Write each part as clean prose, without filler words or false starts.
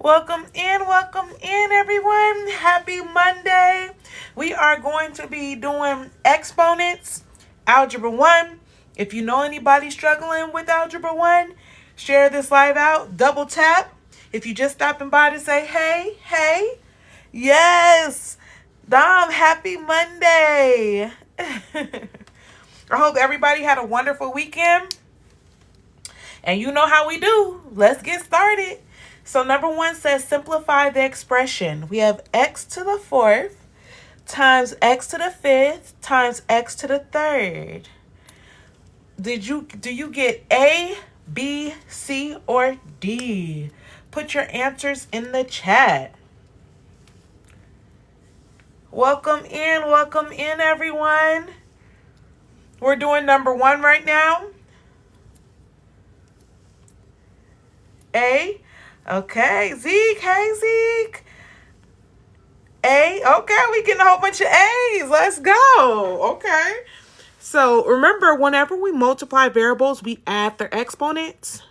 Welcome in, everyone. Happy Monday. We are going to be doing exponents, Algebra 1. If you know anybody struggling with Algebra 1, share this live out. Double tap. If you just stopping by to say, hey. Yes. Dom, happy Monday. I hope everybody had a wonderful weekend. And you know how we do. Let's get started. So number 1 says simplify the expression. We have x to the 4th times x to the 5th times x to the 3rd. Do you get A, B, C, or D? Put your answers in the chat. Welcome in, everyone. We're doing number 1 right now. A. Okay, Zeke. Hey, Zeke. A. Okay, we getting a whole bunch of A's. Let's go. Okay. So remember, whenever we multiply variables, we add their exponents.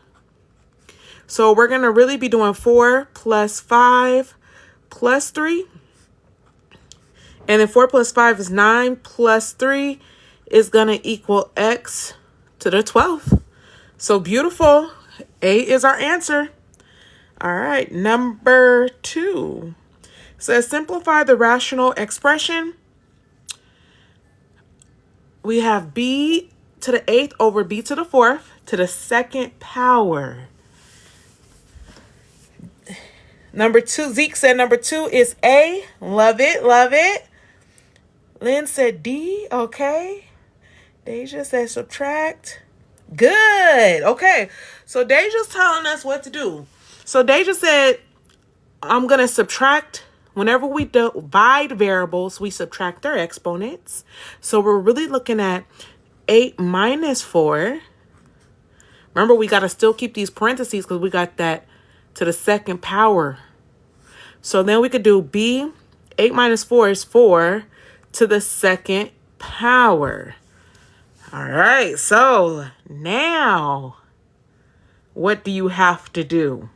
So we're going to really be doing 4 plus 5 plus 3. And then 4 plus 5 is 9 plus 3 is going to equal x to the 12th. So beautiful. A is our answer. All right, number 2 says simplify the rational expression. We have b to the 8th over b to the 4th to the 2nd power. Number 2, Zeke said number 2 is A. Love it. Lynn said D. Okay. Deja said subtract. Good. Okay. So Deja's telling us what to do. So Deja said, I'm going to subtract. Whenever we divide variables, we subtract their exponents. So we're really looking at 8 minus 4. Remember, we got to still keep these parentheses because we got that to the 2nd power. So then we could do B. 8 minus 4 is 4 to the 2nd power. All right. So now, what do you have to do?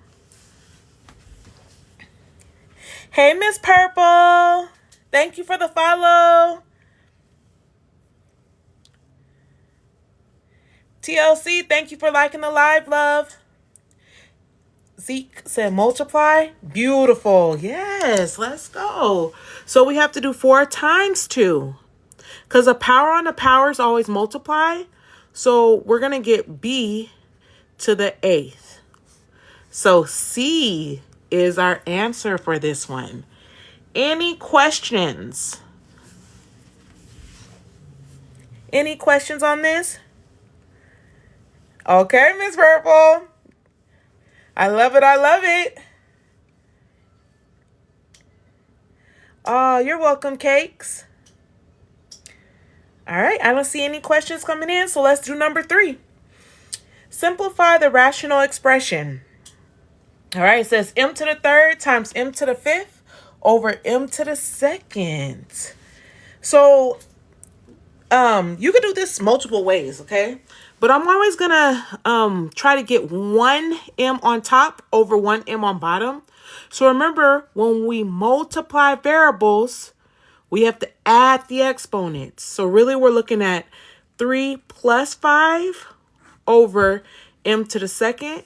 Hey, Miss Purple. Thank you for the follow. TLC, thank you for liking the live, love. Zeke said multiply. Beautiful. Yes, let's go. So we have to do 4 times 2. Because a power on a power is always multiply. So we're going to get B to the 8th. So C is our answer for this one. Any questions? Any questions on this? Okay, Miss Purple. I love it. Oh, you're welcome, Cakes. All right, I don't see any questions coming in, so let's do number 3. Simplify the rational expression. All right, it says m to the 3rd times m to the 5th over m to the 2nd. So, you could do this multiple ways, okay? But I'm always gonna try to get 1 m on top over 1 m on bottom. So remember, when we multiply variables, we have to add the exponents. So really, we're looking at 3 plus 5 over m to the 2nd.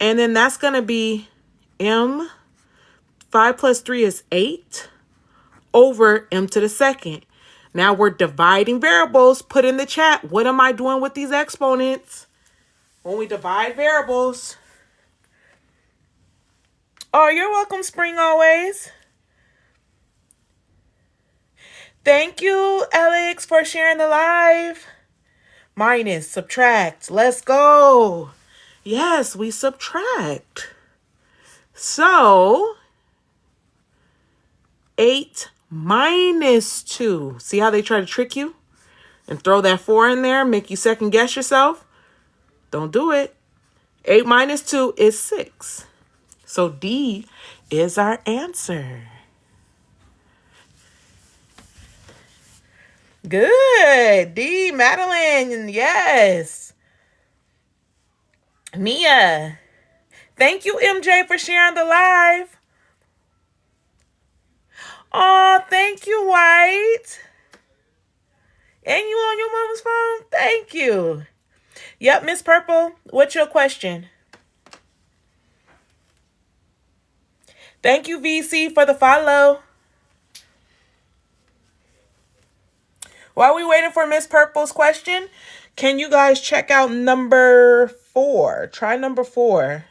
And then that's going to be m. 5 plus 3 is 8 over m to the 2nd. Now we're dividing variables. Put in the chat, what am I doing with these exponents when we divide variables? Oh, you're welcome, Spring Always. Thank you, Alex, for sharing the live. Minus, subtract. Let's go. Yes, we subtract. So, 8 minus 2. See how they try to trick you? And throw that 4 in there, make you second guess yourself? Don't do it. 8 minus 2 is 6. So D is our answer. Good. D, Madeline. Yes. Mia. Thank you, MJ, for sharing the live. Oh, thank you, White. And you on your mama's phone? Thank you. Yep, Miss Purple, what's your question? Thank you, VC, for the follow. While we waiting for Miss Purple's question, can you guys check out number 4? Try number 4.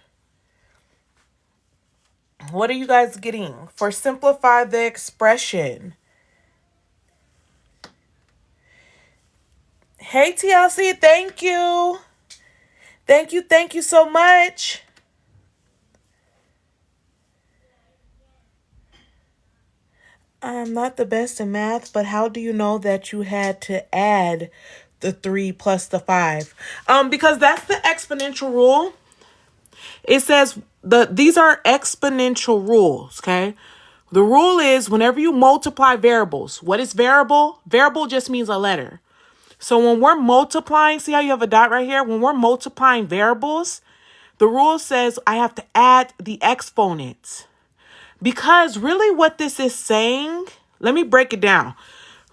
What are you guys getting for simplify the expression? Hey, TLC, thank you. Thank you so much. I'm not the best in math, but how do you know that you had to add the 3 plus the 5? Because that's the exponential rule. It says these are exponential rules, okay? The rule is whenever you multiply variables, what is variable? Variable just means a letter. So when we're multiplying, see how you have a dot right here? When we're multiplying variables, the rule says I have to add the exponents. Because really what this is saying, let me break it down.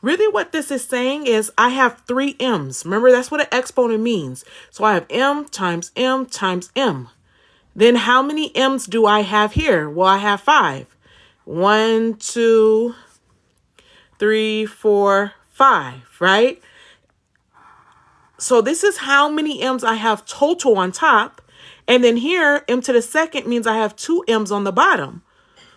Really what this is saying is I have 3 m's. Remember, that's what an exponent means. So I have m times m times m. Then how many m's do I have here? Well, I have 5. 1, 2, 3, 4, 5, right? So this is how many m's I have total on top. And then here, m to the second means I have 2 m's on the bottom.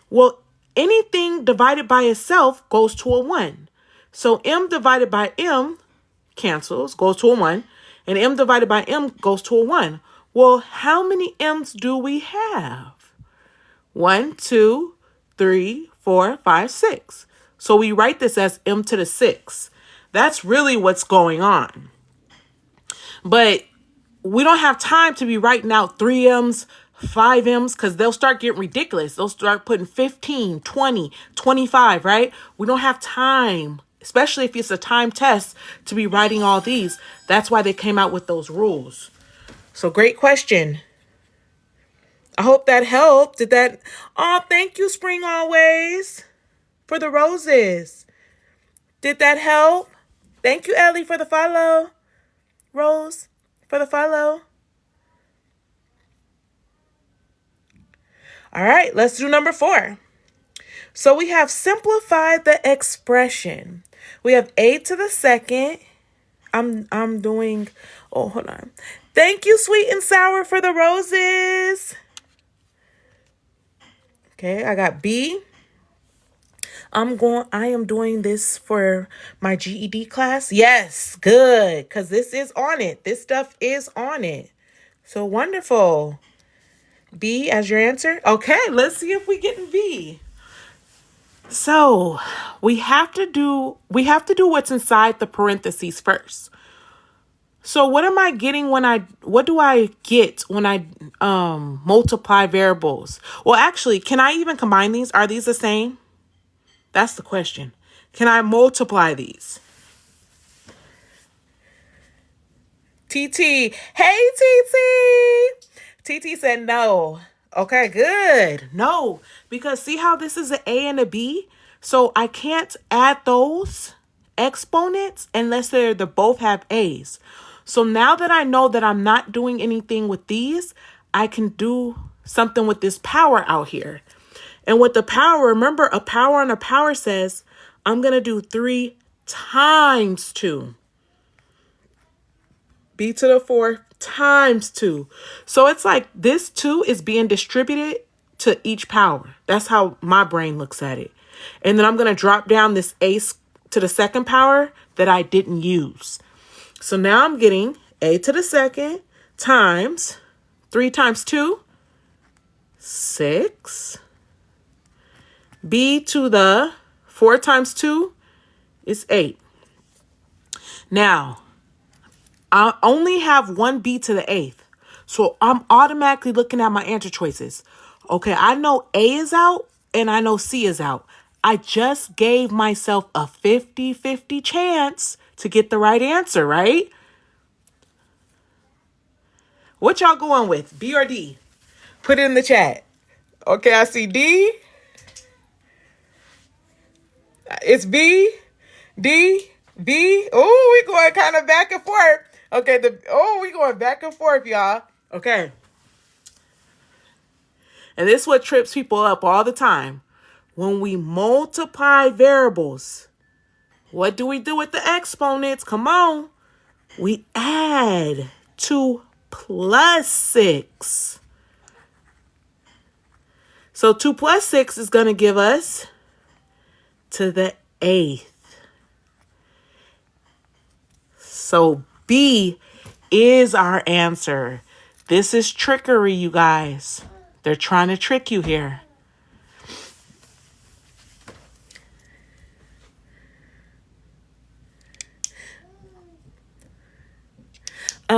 Well, anything divided by itself goes to a 1. So m divided by m cancels, goes to a 1. And m divided by m goes to a 1. Well, how many m's do we have? 1, 2, 3, 4, 5, 6. So we write this as m to the 6. That's really what's going on. But we don't have time to be writing out 3 m's, 5 m's, because they'll start getting ridiculous. They'll start putting 15, 20, 25, right? We don't have time, especially if it's a time test, to be writing all these. That's why they came out with those rules. So great question. I hope that helped. Did that? Oh, thank you, Spring Always, for the roses. Did that help? Thank you, Ellie, for the follow. Rose, for the follow. All right, let's do number 4. So we have simplified the expression. We have a to the second. I'm doing, oh, hold on. Thank you, Sweet and Sour, for the roses. Okay, I got B. I am doing this for my GED class. Yes, good, because this is on it. This stuff is on it. So wonderful. B as your answer? Okay, let's see if we get in B. So we have to do what's inside the parentheses first. So what do I get when I multiply variables? Well, actually, can I even combine these? Are these the same? That's the question. Can I multiply these? TT. Hey, TT. TT said no. Okay, good. No, because see how this is an A and a B? So I can't add those exponents unless they both have A's. So now that I know that I'm not doing anything with these, I can do something with this power out here. And with the power, remember, a power on a power says, I'm going to do 3 times 2. B to the 4 times 2. So it's like this 2 is being distributed to each power. That's how my brain looks at it. And then I'm going to drop down this a to the second power that I didn't use. So now I'm getting a to the second times 3 times 2, 6. B to the 4 times 2 is 8. Now, I only have 1 B to the 8th. So I'm automatically looking at my answer choices. Okay, I know A is out and I know C is out. I just gave myself a 50-50 chance to get the right answer, right? What y'all going with, B or D? Put it in the chat. Okay, I see D. It's B, D, B. Oh, we going kind of back and forth. Okay, we going back and forth, y'all. Okay. And this is what trips people up all the time. When we multiply variables, what do we do with the exponents? Come on. We add 2 plus 6. So 2 plus 6 is going to give us to the 8th. So B is our answer. This is trickery, you guys. They're trying to trick you here.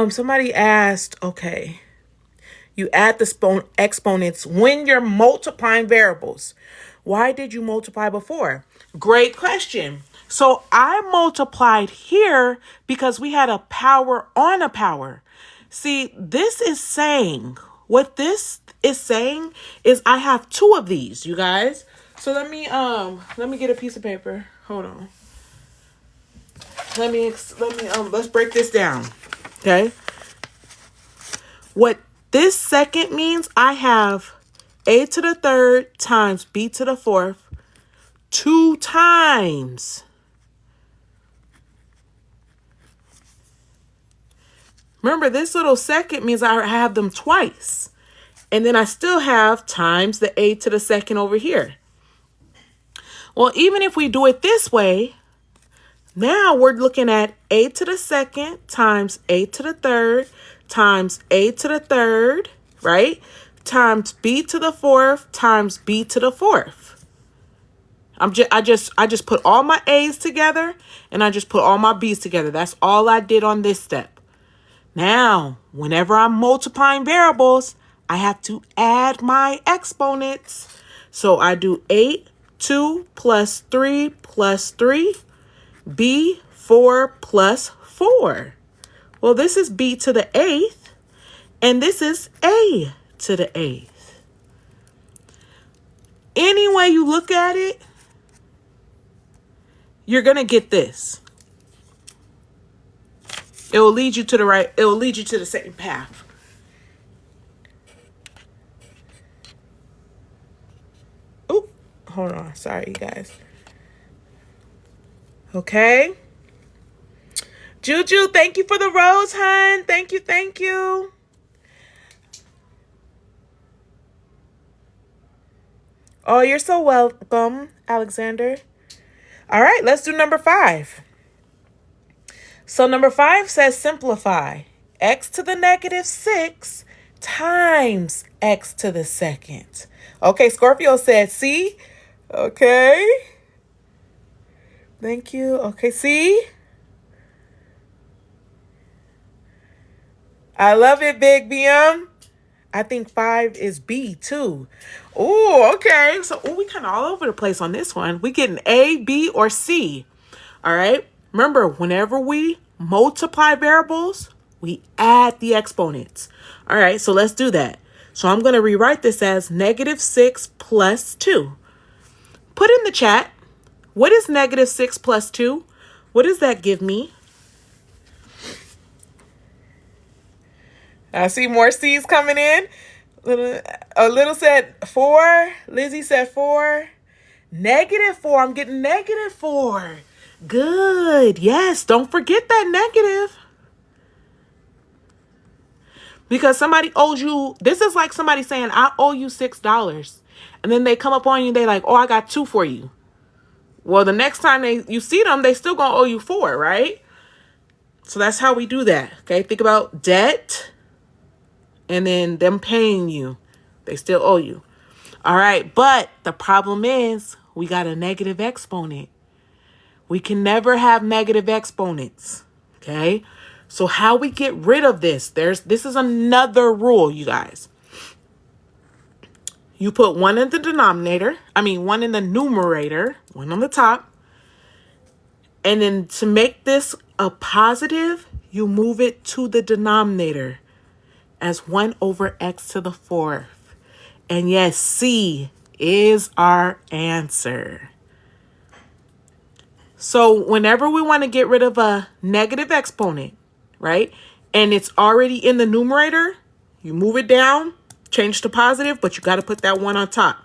Somebody asked, okay, you add the exponents when you're multiplying variables. Why did you multiply before? Great question. So I multiplied here because we had a power on a power. See, this is saying, what this is saying is I have 2 of these, you guys. So let me get a piece of paper. Hold on. Let's break this down. Okay? What this second means, I have a to the 3rd times b to the 4th 2 times. Remember, this little second means I have them twice. And then I still have times the a to the 2nd over here. Well, even if we do it this way, now we're looking at a to the 2nd times a to the 3rd times a to the 3rd, right? Times b to the 4th times b to the 4th. I just put all my a's together and I just put all my b's together. That's all I did on this step. Now, whenever I'm multiplying variables, I have to add my exponents. So I do 8, 2 plus 3 plus 3, b, 4 plus 4. Well, this is b to the 8th, and this is a to the 8th. Any way you look at it, you're going to get this. It will lead you to the right. It will lead you to the same path. Oh, hold on. Sorry, you guys. Okay. Juju, thank you for the rose, hun. Thank you, thank you. Oh, you're so welcome, Alexander. All right, let's do number 5. So number 5 says simplify. X to the negative 6 times x to the 2nd. Okay, Scorpio said C. Okay. Thank you. Okay, C. I love it, Big BM. I think 5 is B too. Oh, okay. So we kind of all over the place on this one. We get an A, B, or C. All right. Remember, whenever we multiply variables, we add the exponents. All right. So let's do that. So I'm going to rewrite this as negative 6 plus 2. Put in the chat, what is negative 6 plus 2? What does that give me? I see more C's coming in. Little said 4. Lizzie said 4. Negative 4. I'm getting negative 4. Good. Yes. Don't forget that negative. Because somebody owes you. This is like somebody saying, I owe you $6. And then they come up on you and they like, oh, I got 2 for you. Well, the next time you see them, they still gonna owe you 4, right? So that's how we do that. Okay. Think about debt. And then them paying you. They still owe you. All right. But the problem is we got a negative exponent. We can never have negative exponents. Okay. So how we get rid of this? This is another rule, you guys. You put 1 in the denominator. 1 in the numerator. 1 on the top. And then to make this a positive, you move it to the denominator as 1 over x to the 4th. And yes, C is our answer. So whenever we want to get rid of a negative exponent, right, and it's already in the numerator, you move it down, change to positive, but you got to put that one on top.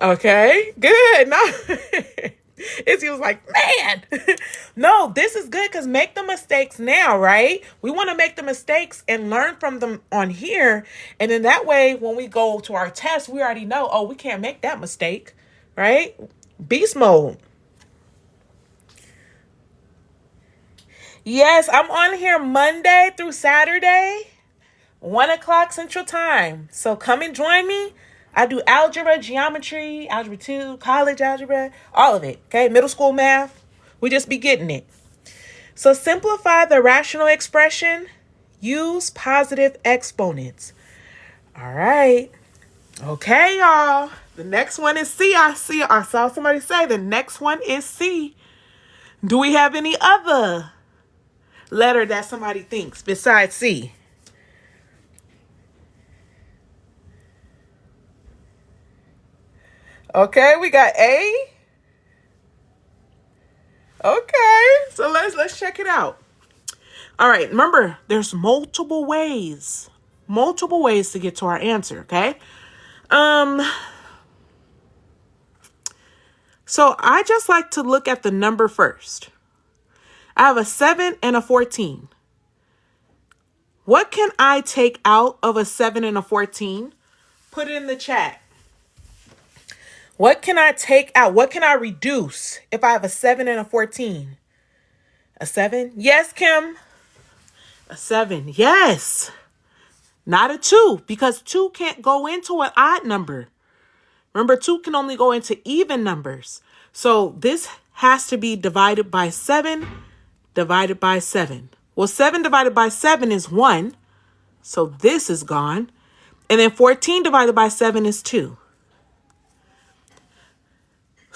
Okay, good. No, he was like, man, no, this is good because make the mistakes now, right? We want to make the mistakes and learn from them on here. And then that way, when we go to our test, we already know, oh, we can't make that mistake, right? Beast mode. Yes, I'm on here Monday through Saturday, 1 o'clock Central Time. So come and join me. I do algebra, geometry, algebra 2, college algebra, all of it. Okay, middle school math. We just be getting it. So simplify the rational expression. Use positive exponents. All right. Okay, y'all. The next one is C. I saw somebody say the next one is C. Do we have any other letter that somebody thinks besides C? Okay, we got A. Okay, so let's check it out. All right, remember, there's multiple ways to get to our answer, okay? So I just like to look at the number first. I have a 7 and a 14. What can I take out of a 7 and a 14? Put it in the chat. What can I take out? What can I reduce if I have a 7 and a 14? A 7? Yes, Kim. A 7. Yes. Not a 2 because 2 can't go into an odd number. Remember, 2 can only go into even numbers. So this has to be divided by 7, divided by 7. Well, 7 divided by 7 is 1. So this is gone. And then 14 divided by 7 is 2.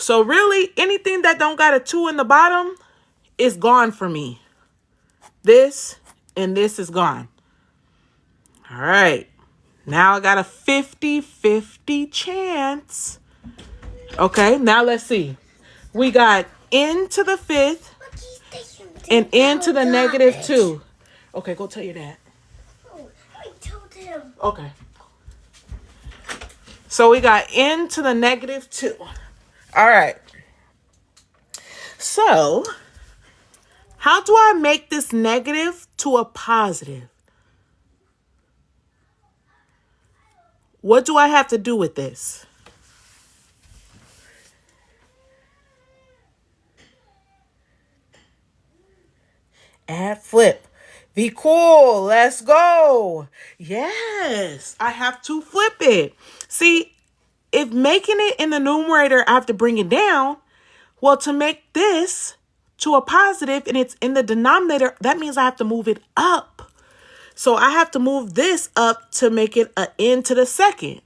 So really, anything that don't got a 2 in the bottom is gone for me. This and this is gone. All right. Now I got a 50-50 chance. Okay, now let's see. We got n to the 5th and n to the negative 2. Okay, go tell your dad. Oh, I told him. Okay. So we got n to the negative 2. All right. So, how do I make this negative to a positive? What do I have to do with this? Add flip. Be cool. Let's go. Yes, I have to flip it. See, if making it in the numerator, I have to bring it down. Well, to make this to a positive and it's in the denominator, that means I have to move it up. So I have to move this up to make it an n to the 2nd.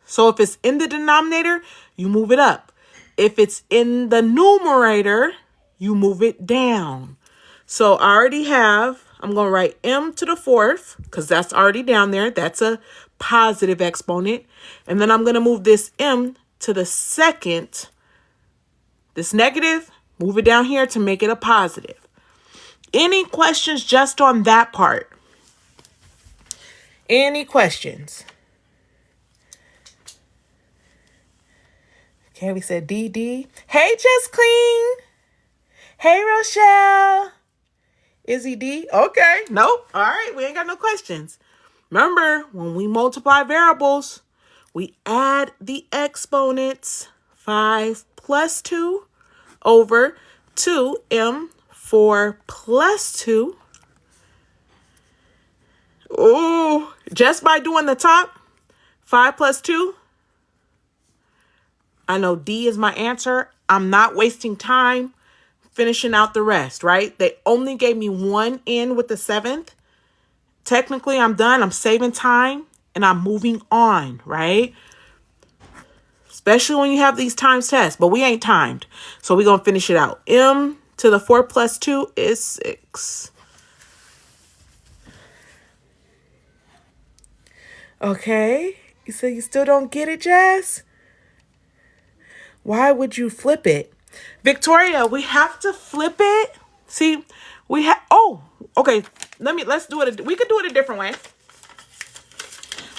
So if it's in the denominator, you move it up. If it's in the numerator, you move it down. So I already have, I'm going to write m to the 4th because that's already down there. That's a positive exponent. And then I'm going to move this m to the 2nd. This negative, move it down here to make it a positive. Any questions just on that part? Any questions? Okay, we said DD. Hey, Just Clean. Hey, Rochelle. Is he D? Okay. Nope. All right. We ain't got no questions. Remember, when we multiply variables, we add the exponents. 5 plus 2 over 2m. 4 plus 2. Oh, just by doing the top, 5 plus 2. I know D is my answer. I'm not wasting time finishing out the rest, right? They only gave me 1 n with the 7th. Technically, I'm done. I'm saving time and I'm moving on, right? Especially when you have these times tests, but we ain't timed. So we're going to finish it out. M to the 4 plus 2 is 6. Okay. You say you still don't get it, Jazz? Why would you flip it? Victoria, we have to flip it. See, we have, oh, okay. Let's do it. We could do it a different way.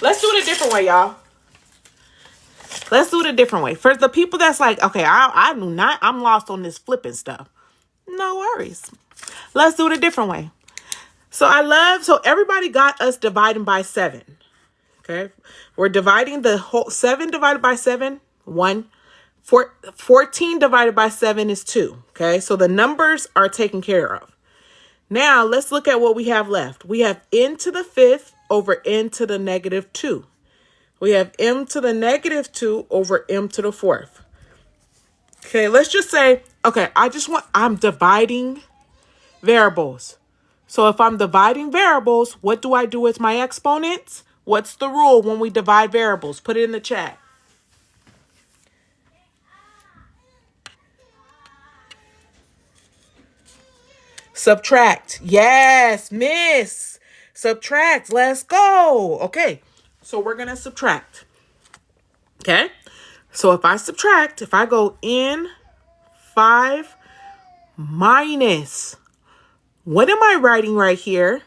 Let's do it a different way, y'all. Let's do it a different way. For the people that's like, okay, I do not, I'm lost on this flipping stuff. No worries. Let's do it a different way. So everybody got us dividing by 7. Okay. We're dividing the whole 7 divided by 7, 1. 14 divided by 7 is 2. Okay. So the numbers are taken care of. Now let's look at what we have left. We have n to the 5th over n to the negative 2. We have m to the negative 2 over m to the 4th. Okay, let's just say, okay, I'm dividing variables. So if I'm dividing variables, what do I do with my exponents? What's the rule when we divide variables? Put it in the chat. Subtract. Yes, miss. Subtract. Let's go. Okay, so we're going to subtract. Okay, so if I subtract, if I go in 5 minus, what am I writing right here?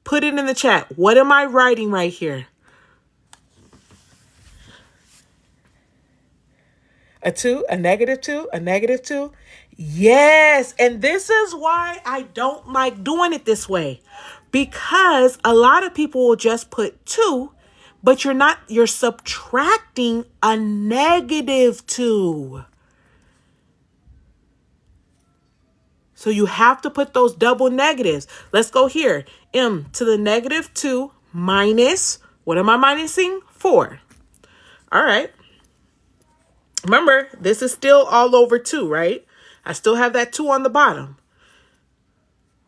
Put it in the chat. What am I writing right here? A 2, a negative 2, a negative 2. Yes, and this is why I don't like doing it this way. Because a lot of people will just put 2, but you're subtracting a negative 2. So you have to put those double negatives. Let's go here. M to the negative 2 minus, what am I minusing? 4. All right. Remember, this is still all over 2, right? I still have that 2 on the bottom.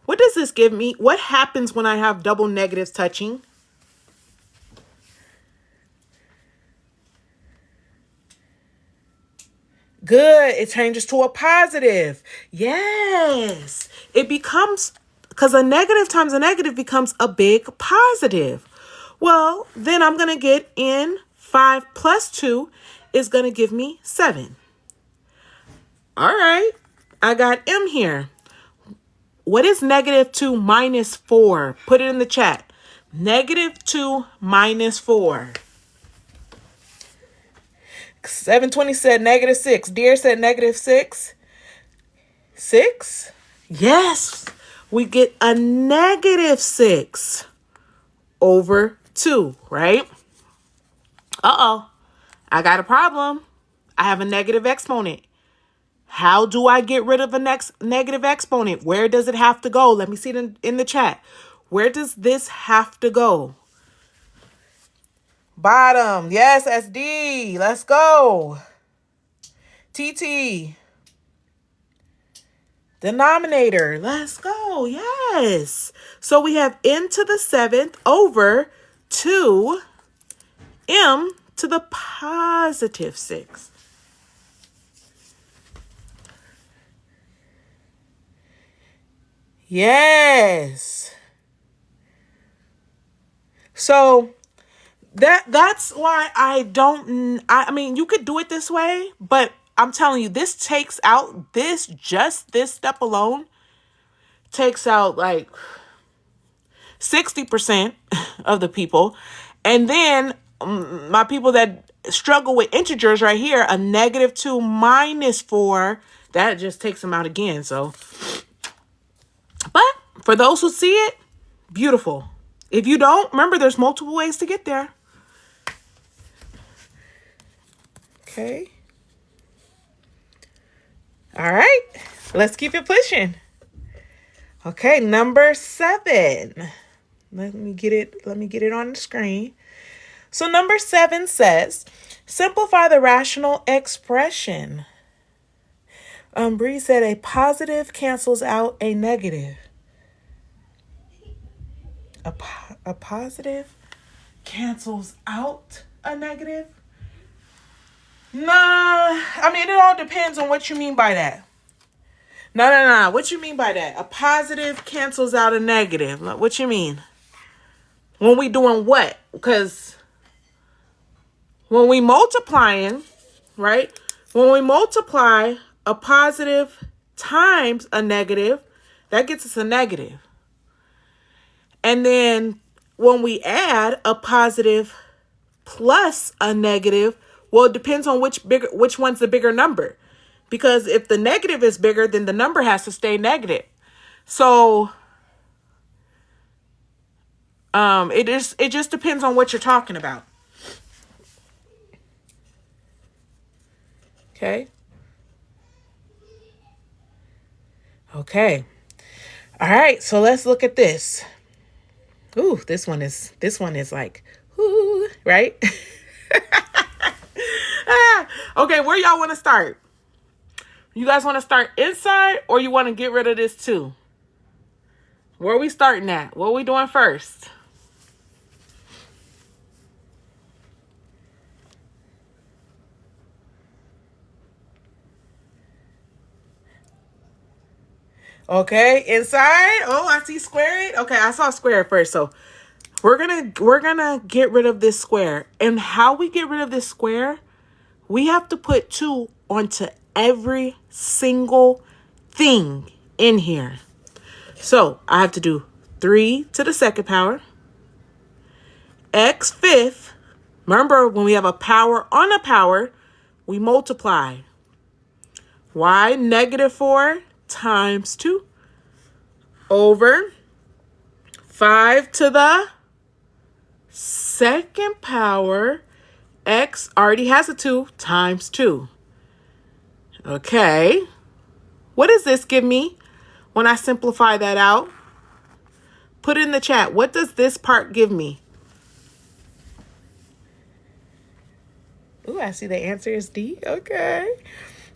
What does this give me? What happens when I have double negatives touching? Good. It changes to a positive. Yes. It becomes, because a negative times a negative becomes a big positive. Well, then I'm going to get in 5 plus 2 is going to give me 7. All right. I got M here. What is negative 2 minus 4? Put it in the chat. Negative 2 minus 4. 720 said negative 6. Dear said negative 6. 6? Yes. We get a negative 6 over 2, right? Uh-oh. I got a problem. I have a negative exponent. How do I get rid of a negative exponent? Where does it have to go? Let me see it in the chat. Where does this have to go? Bottom. Yes, SD. Let's go. TT. Denominator. Let's go. Yes. So we have n to the 7th over 2 m to the positive 6. Yes. So that's why I mean, you could do it this way, but I'm telling you, this takes out this step alone takes out like 60% of the people. And then my people that struggle with integers right here, a negative 2 minus 4, that just takes them out again. So, but for those who see it, beautiful. If you don't, remember there's multiple ways to get there. Okay. All right. Let's keep it pushing. Okay, number 7. Let me get it on the screen. So number 7 says, simplify the rational expression. Bree said a positive cancels out a negative. A positive cancels out a negative? Nah, I mean, it all depends on what you mean by that. No. What you mean by that? A positive cancels out a negative. What you mean? When we doing what? Because when we multiplying, right? When we multiply a positive times a negative, that gets us a negative. And then when we add a positive plus a negative, well, it depends on which one's the bigger number. Because if the negative is bigger, then the number has to stay negative. So it just depends on what you're talking about. Okay. Okay. All right, so let's look at this. Ooh, this one is like, ooh, right? Okay, where y'all want to start? You guys want to start inside or you want to get rid of this too? Where are we starting at? What are we doing first? Okay, inside. Oh, I see square it. Okay, I saw square first. So we're gonna get rid of this square. And how we get rid of this square, we have to put 2 onto every single thing in here. So I have to do 3 to the second power, x fifth. Remember, when we have a power on a power, we multiply. Y negative 4 times 2 over 5 to the second power. X already has a 2 times 2. Okay. What does this give me when I simplify that out? Put it in the chat. What does this part give me? Ooh, I see the answer is D. Okay.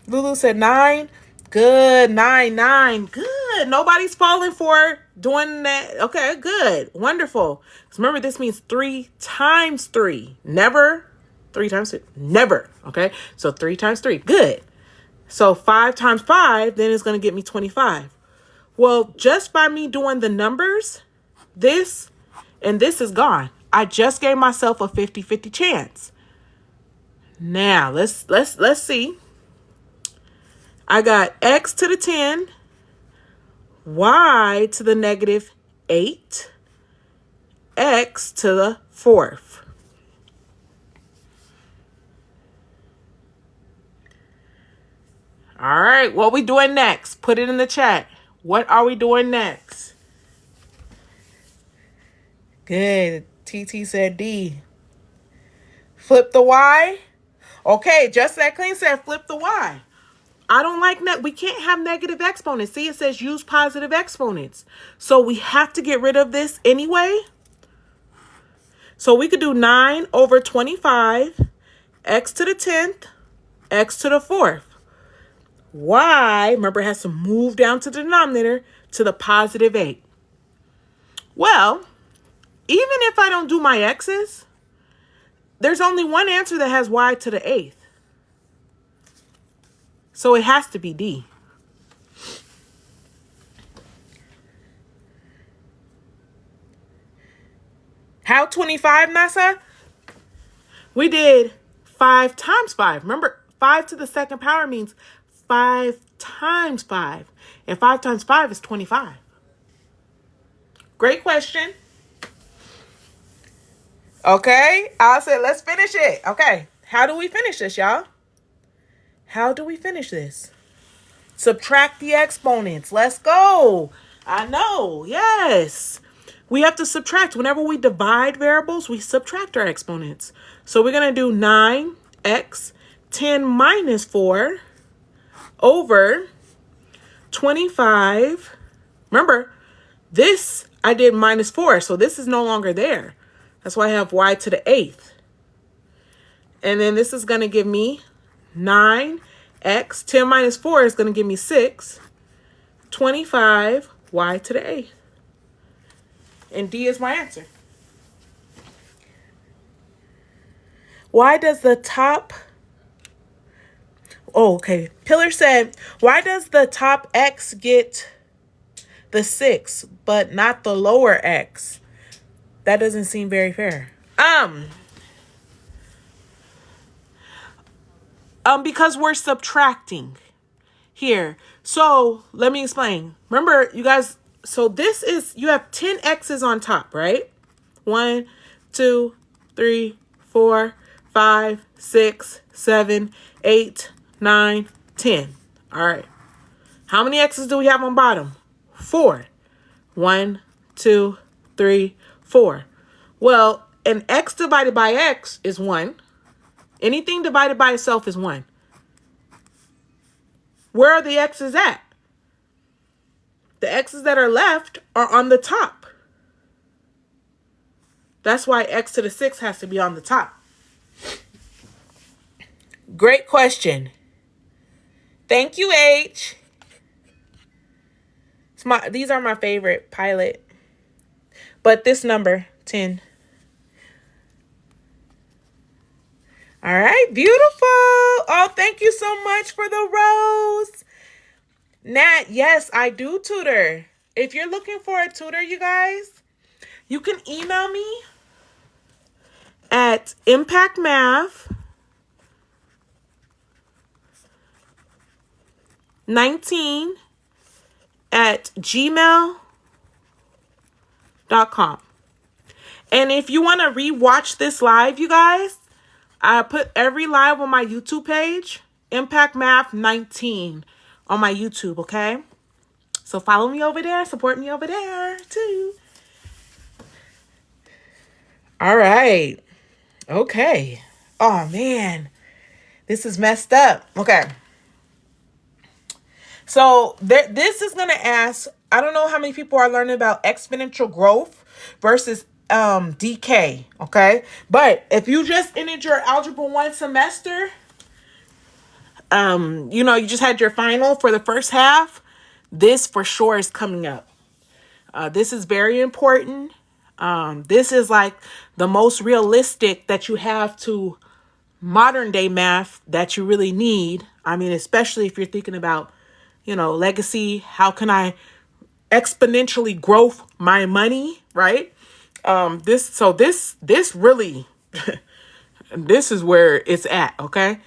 Lulu said 9. Good. 9, 9. Good. Nobody's falling for doing that. Okay, good. Wonderful. Because remember, this means 3 times 3. Never 3 times 2. Never. Okay. So 3 times 3. Good. So 5 times 5, then it's going to get me 25. Well, just by me doing the numbers, this and this is gone. I just gave myself a 50-50 chance. Now, let's see. I got x to the 10, y to the negative 8, x to the 4th. All right, what we doing next? Put it in the chat. What are we doing next? Good. TT said D. Flip the y. Okay, just that clean said flip the y. I don't like that. We can't have negative exponents. See, it says use positive exponents. So we have to get rid of this anyway. So we could do 9 over 25, x to the 10th, x to the 4th. Y, remember, has to move down to the denominator to the positive 8. Well, even if I don't do my x's, there's only one answer that has y to the 8th. So it has to be D. How 25, NASA? We did 5 times 5. Remember, 5 to the second power means 5 times 5. And 5 times 5 is 25. Great question. Okay, I said let's finish it. Okay, how do we finish this, y'all? How do we finish this? Subtract the exponents. Let's go. I know. Yes. We have to subtract. Whenever we divide variables, we subtract our exponents. So we're going to do 9x 10 minus 4 over 25. Remember, this I did minus 4, so this is no longer there. That's why I have y to the 8th. And then this is going to give me 9x. 10 minus 4 is going to give me 6. 25 y to the 8th. And D is my answer. Why does the top... Oh, okay. Pillar said, why does the top x get the 6, but not the lower x? That doesn't seem very fair. Because we're subtracting here. So let me explain. Remember, you guys, so this is, you have 10 X's on top, right? 1, 2, 3, 4, 5, 6, 7, 8, 9, 10. All right. How many X's do we have on bottom? 4. 1, 2, 3, 4. Well, an X divided by X is 1. Anything divided by itself is 1. Where are the X's at? The X's that are left are on the top. That's why X to the 6 has to be on the top. Great question. Thank you, H. These are my favorite pilot. But this number, 10. All right, beautiful. Oh, thank you so much for the rose. Nat, yes, I do tutor. If you're looking for a tutor, you guys, you can email me at impactmath19@gmail.com. And if you want to rewatch this live, you guys, I put every live on my YouTube page, Impact Math 19 on my YouTube, okay? So follow me over there, support me over there too. All right. Okay. Oh man, this is messed up. Okay. So this is gonna ask, I don't know how many people are learning about exponential growth versus decay, okay? But if you just ended your Algebra 1 semester, you just had your final for the first half, this for sure is coming up. This is very important. This is like the most realistic that you have to modern day math that you really need. I mean, especially if you're thinking about, legacy, how can I exponentially grow my money, right? This really, this is where it's at, okay?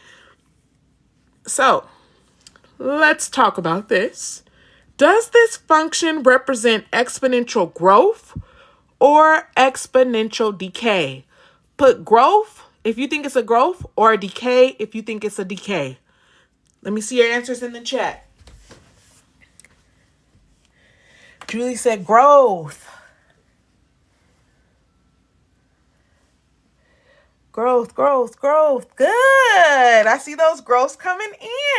So let's talk about this. Does this function represent exponential growth or exponential decay? Put growth if you think it's a growth, or a decay if you think it's a decay. Let me see your answers in the chat. Julie said growth. Growth. Good. I see those growths coming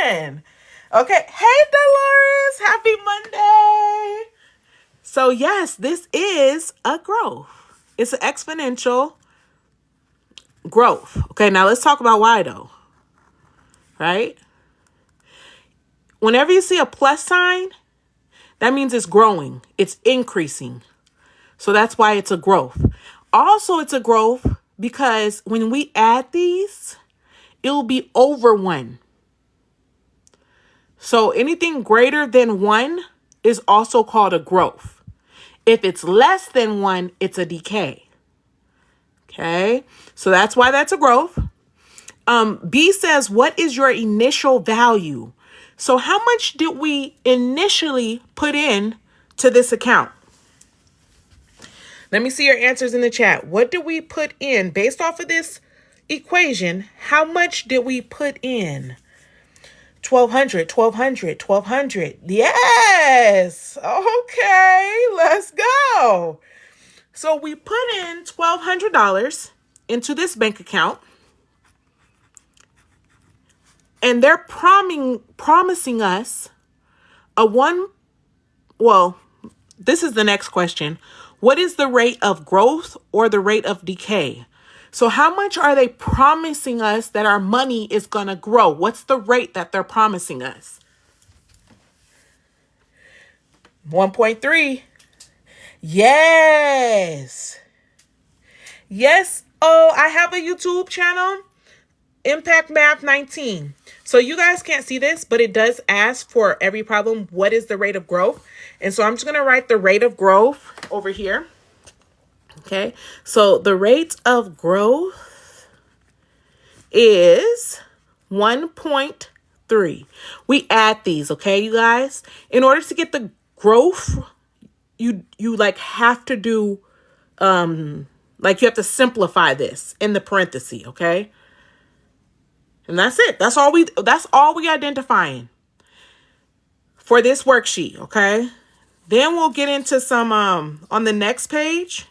in. Okay. Hey, Dolores. Happy Monday. So, yes, this is a growth. It's an exponential growth. Okay, now let's talk about why, though. Right? Whenever you see a plus sign, that means it's growing. It's increasing. So that's why it's a growth. Also, it's a growth because when we add these, it'll be over 1. So anything greater than 1 is also called a growth. If it's less than 1, it's a decay. Okay, so that's why that's a growth. B says, what is your initial value? So how much did we initially put in to this account? Let me see your answers in the chat. What did we put in based off of this equation? How much did we put in? 1,200. Yes. Okay, let's go. So we put in $1,200 into this bank account. And they're promising us this is the next question. What is the rate of growth or the rate of decay? So how much are they promising us that our money is going to grow? What's the rate that they're promising us? 1.3. Yes. Oh, I have a YouTube channel, Impact Math 19. So you guys can't see this, but it does ask for every problem, what is the rate of growth? And so I'm just going to write the rate of growth over here. Okay, so the rate of growth is 1.3. We add these, okay, you guys? In order to get the growth, you like have to do like you have to simplify this in the parenthesis, okay? And that's it. That's all we identifying for this worksheet, okay? Then we'll get into some on the next page.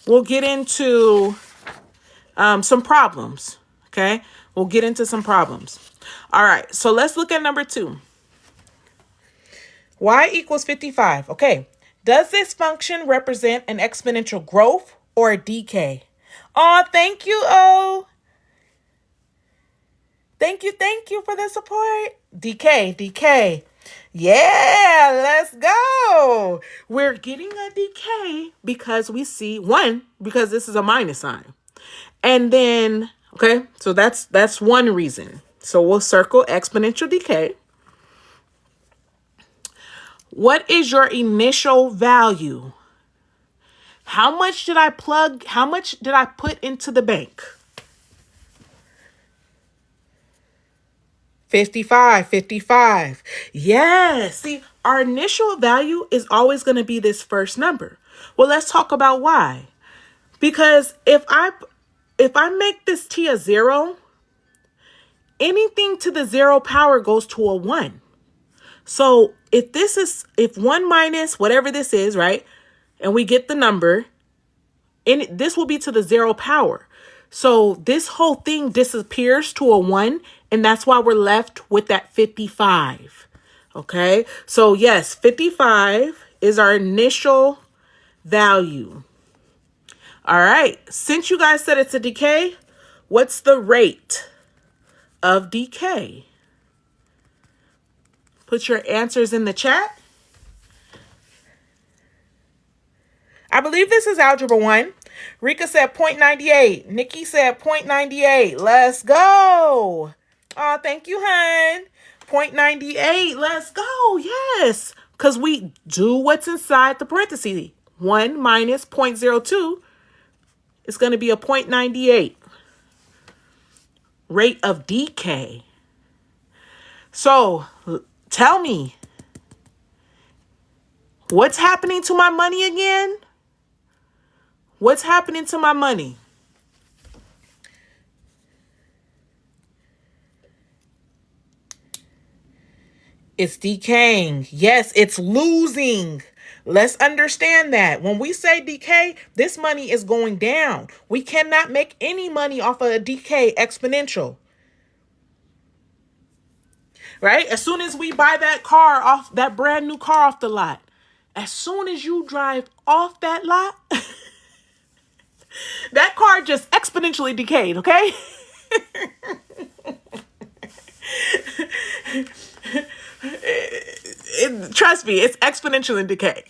We'll get into some problems, okay? We'll get into some problems. All right, so let's look at number 2. Y equals 55. Okay, does this function represent an exponential growth or a decay? Oh, thank you, O. Thank you for the support. Decay. Yeah, let's go. We're getting a decay because we see 1, because this is a minus sign. And then, okay, so that's one reason. So we'll circle exponential decay. What is your initial value? How much did I put into the bank? 55. Yes. See, our initial value is always going to be this first number. Well, let's talk about why. Because if I make this t a 0, anything to the 0 power goes to a 1. So if 1 minus whatever this is, right? And we get the number, and this will be to the 0 power. So this whole thing disappears to a 1, and that's why we're left with that 55. Okay? So yes, 55 is our initial value. All right. Since you guys said it's a decay, what's the rate of decay? Put your answers in the chat. I believe this is Algebra 1. Rika said 0.98. Nikki said 0.98. Let's go. Oh, thank you, hon. 0.98. Let's go. Yes. Because we do what's inside the parentheses. 1 minus 0.02 is going to be a 0.98. Rate of decay. So, tell me, what's happening to my money again? What's happening to my money? It's decaying. Yes, it's losing. Let's understand that. When we say decay, this money is going down. We cannot make any money off of a decay exponential. Right? As soon as we buy that brand new car off the lot, as soon as you drive off that lot, that car just exponentially decayed, okay? Trust me, it's exponential in decay.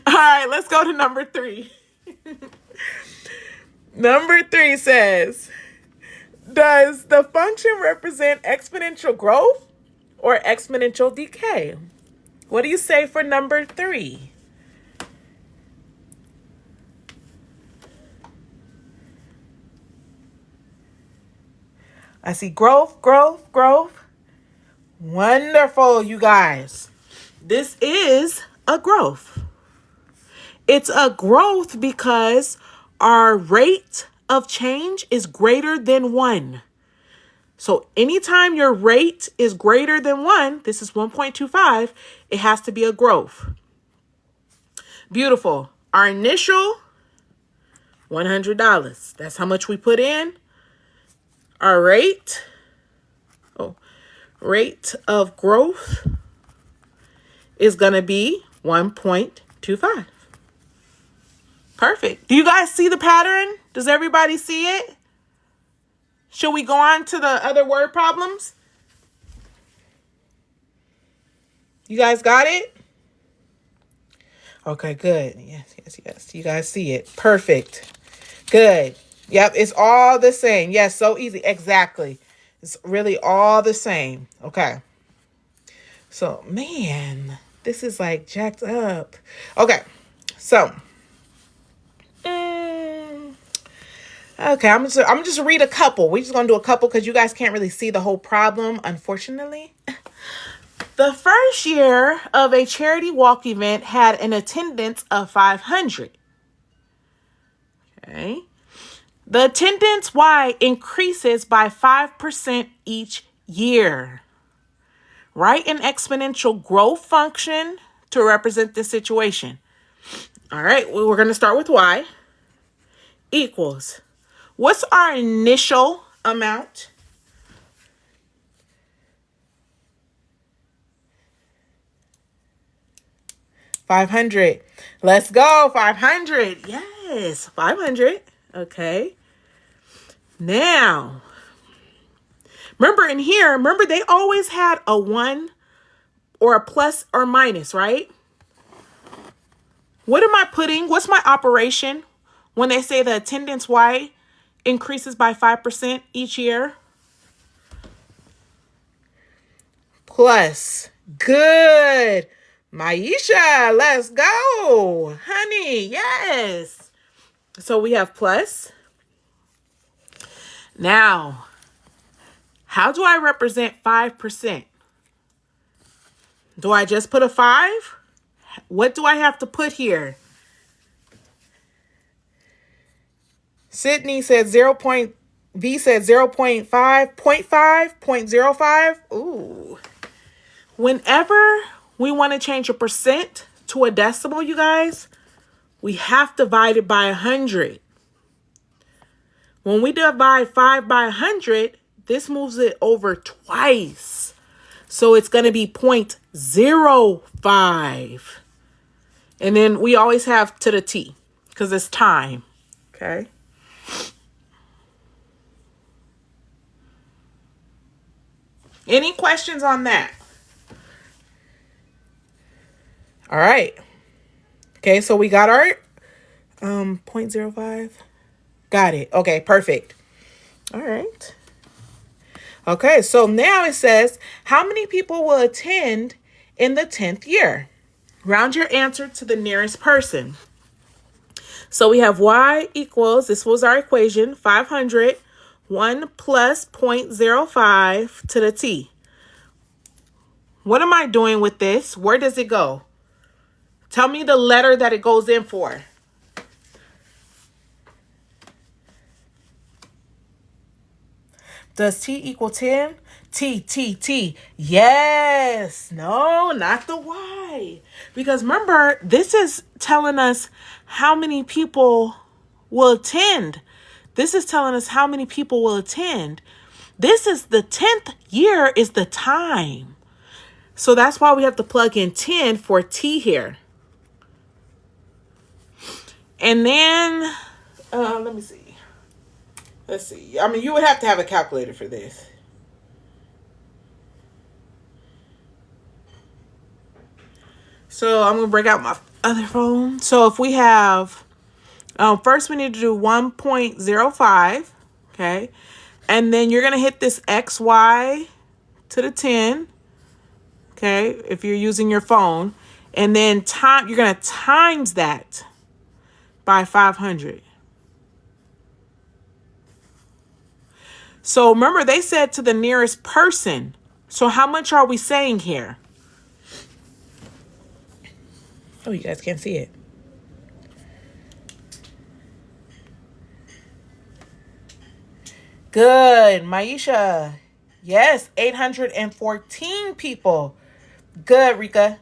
All right, let's go to number 3. Number 3 says, does the function represent exponential growth or exponential decay? What do you say for number 3? I see growth. Wonderful, you guys. This is a growth. It's a growth because our rate of change is greater than 1. So anytime your rate is greater than 1, this is 1.25, it has to be a growth. Beautiful. Our initial, $100. That's how much we put in. Our rate of growth is going to be 1.25. Perfect. Do you guys see the pattern? Does everybody see it? Should we go on to the other word problems? You guys got it? Okay, good. Yes. You guys see it. Perfect. Good. Yep, it's all the same. Yes, so easy. Exactly. It's really all the same. Okay. So, man, this is like jacked up. Okay. So, okay, I'm just read a couple. We're just gonna do a couple because you guys can't really see the whole problem, unfortunately. The first year of a charity walk event had an attendance of 500. Okay. The attendance Y increases by 5% each year. Write an exponential growth function to represent this situation. All right, we're going to start with Y equals. What's our initial amount? $500. Let's go. 500. Yes, 500. Okay. Now, remember in here, they always had a 1 or a plus or minus, right? What am I putting? What's my operation when they say the attendance Y increases by 5% each year? Plus. Good. Maisha, let's go. Honey, yes. So we have plus. Now, how do I represent 5%? Do I just put a 5? What do I have to put here? Sydney said 0. V said 0.5, 0.5, 0.05. Ooh. Whenever we want to change a percent to a decimal, you guys, we have to divide it by 100. When we divide 5 by 100, this moves it over twice. So it's going to be 0.05. And then we always have to the T because it's time. Okay. Any questions on that? All right. Okay, so we got our 0.05. Got it. Okay, perfect. All right. Okay, so now it says, how many people will attend in the 10th year? Round your answer to the nearest person. So we have Y equals, this was our equation, 500, 1 plus 0.05 to the T. What am I doing with this? Where does it go? Tell me the letter that it goes in for. Does T equal 10? T. Yes. No, not the Y. Because remember, this is telling us how many people will attend. This is telling us how many people will attend. This is the 10th year is the time. So that's why we have to plug in 10 for T here. And then, let me see. Let's see. I mean, you would have to have a calculator for this. So I'm going to break out my other phone. So if we have, first we need to do 1.05. Okay. And then you're going to hit this XY to the 10. Okay. If you're using your phone. And then you're going to times that by 500. So remember, they said to the nearest person. So how much are we saying here? Oh, you guys can't see it. Good, Maisha. Yes, 814 people. Good, Rika.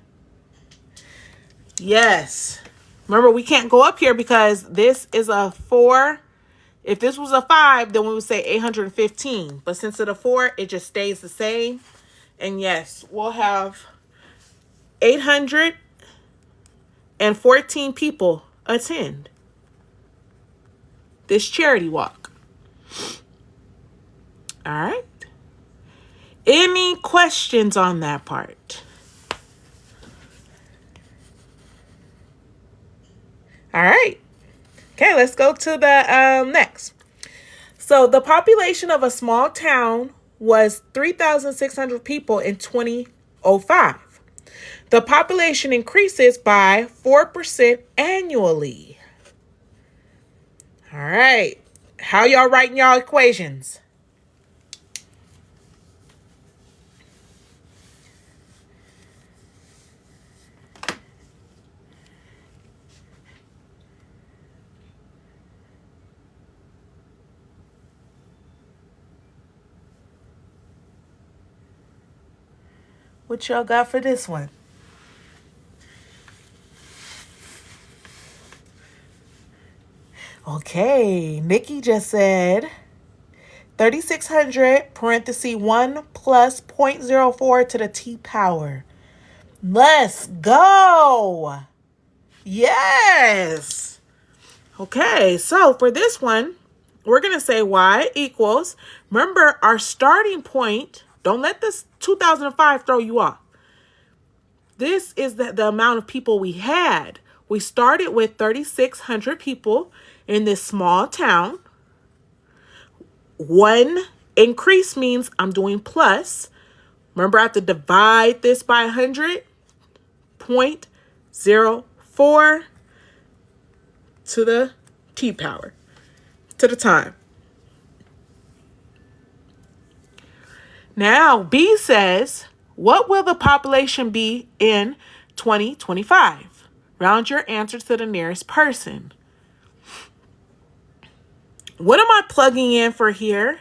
Yes. Remember, we can't go up here because this is a 4. If this was a 5, then we would say 815. But since it's a 4, it just stays the same. And yes, we'll have 814 people attend this charity walk. All right. Any questions on that part? All right. Okay, let's go to the next. So the population of a small town was 3,600 people in 2005. The population increases by 4% annually. All right. How y'all writing y'all equations? What y'all got for this one? Okay, Nikki just said 3,600 parenthesis 1 plus 0.04 to the t power. Let's go. Yes. Okay, so for this one, we're going to say y equals, remember our starting point, don't let this 2005 throw you off. This is the amount of people we had. We started with 3,600 people in this small town. One increase means I'm doing plus. Remember, I have to divide this by 100. 0.04 to the t power, to the time. Now, B says, what will the population be in 2025? Round your answer to the nearest person. What am I plugging in for here?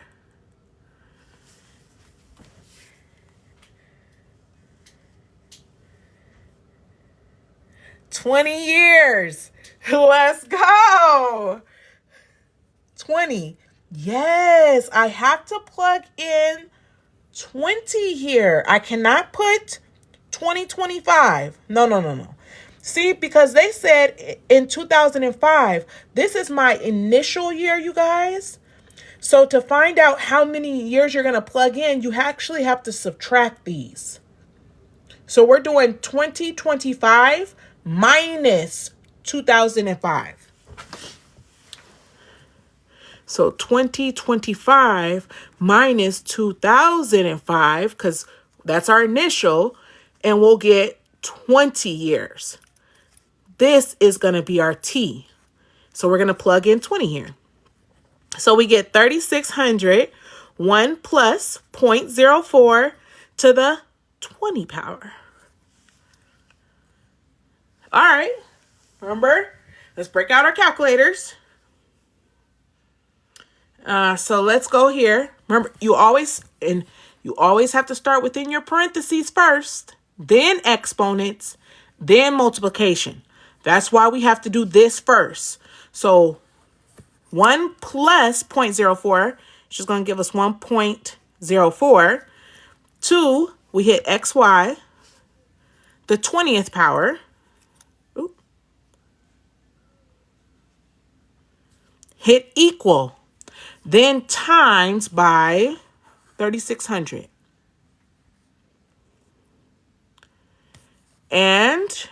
$20 years. Let's go. 20. Yes, I have to plug in 20 here. I cannot put 2025. No. See, because they said in 2005, this is my initial year, you guys. So to find out how many years you're going to plug in, you actually have to subtract these. So we're doing 2025 minus 2005. So 2025 minus 2005, because that's our initial, and we'll get 20 years. This is going to be our T. So we're going to plug in 20 here. So we get 3,600, 1 plus 0.04 to the 20 power. All right. Remember, let's break out our calculators. So let's go here. Remember, you always have to start within your parentheses first, then exponents, then multiplication. That's why we have to do this first. So 1 plus 0.04 is just going to give us 1.04. 2, we hit xy, the 20th power. Oop. Hit equal. Then times by 3,600. And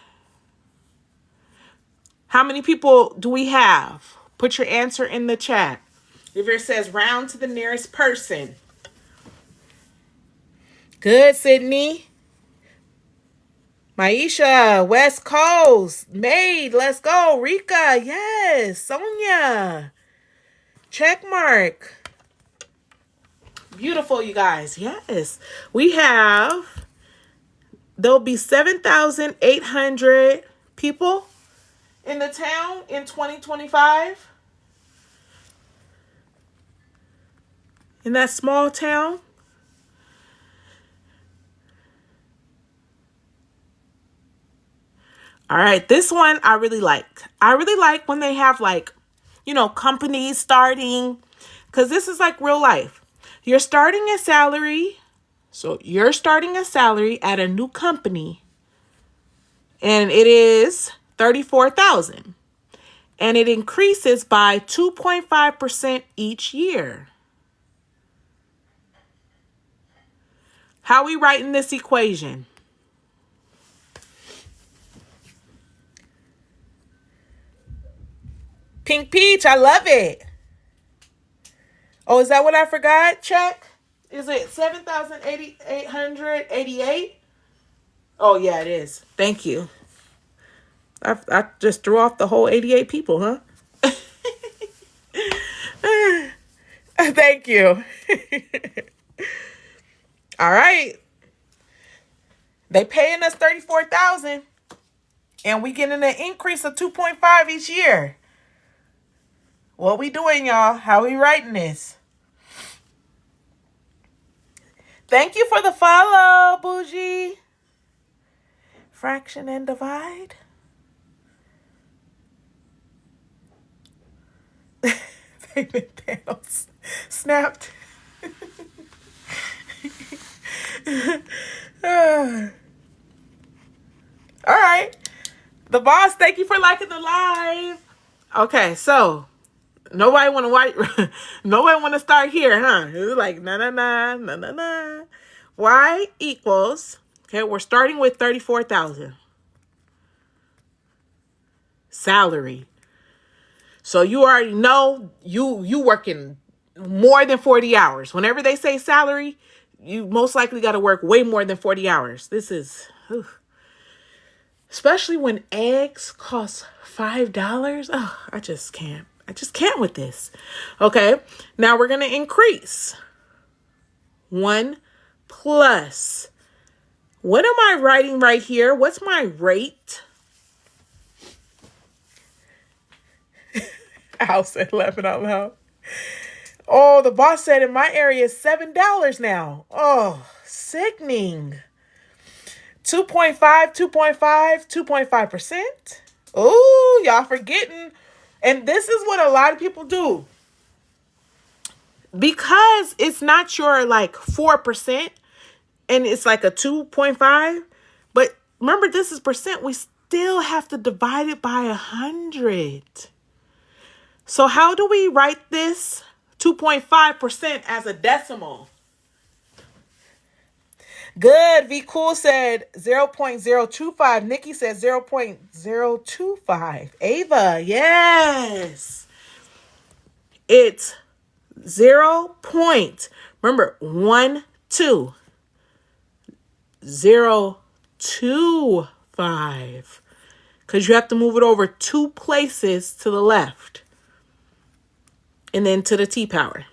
how many people do we have? Put your answer in the chat. If it says round to the nearest person. Good, Sydney. Maisha, West Coast. Maid, let's go. Rika, yes. Sonia. Check mark. Beautiful, you guys. Yes. There'll be 7,800 people in the town in 2025. In that small town. All right, this one I really like. I really like when they have companies starting, because this is like real life. You're starting a salary. So you're starting a salary at a new company, and it is $34,000, and it increases by 2.5% each year. How are we writing this equation? Pink Peach, I love it. Oh, is that what I forgot? Check. Is it 7,888? Oh, yeah, it is. Thank you. I just threw off the whole 88 people, huh? Thank you. All right. They paying us 34,000 and we getting an increase of 2.5 each year. What we doing, y'all? How we writing this? Thank you for the follow, Bougie. Fraction and divide. David Thanos snapped. All right. The boss, thank you for liking the live. Okay, so nobody want to nobody want to start here, huh? It was like na. Y equals, okay, we're starting with 34,000. Salary. So you already know you working more than 40 hours. Whenever they say salary, you most likely got to work way more than 40 hours. This is, especially when eggs cost $5. Oh, I just can't with this. Okay, now we're going to increase. 1 plus. What am I writing right here? What's my rate? Al said, laughing out loud. Oh, the boss said in my area is $7 now. Oh, sickening. 2.5, 2.5%. Oh, y'all forgetting. And this is what a lot of people do. Because it's not your like 4% and it's like a 2.5. But remember, this is percent. We still have to divide it by 100. So how do we write this 2.5% as a decimal? Good. V Cool said 0.025. Nikki said 0.025. Ava, yes. It's 0. Remember, 1, 2. 0.25. Because you have to move it over 2 places to the left. And then to the T power.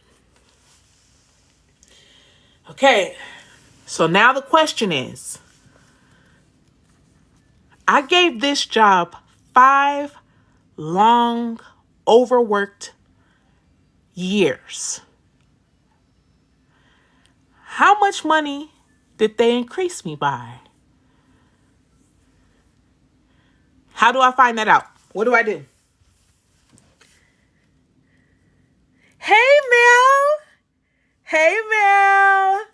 Okay. So now the question is, I gave this job 5 long, overworked years. How much money did they increase me by? How do I find that out? What do I do? Hey, Mel. Hey, Mel.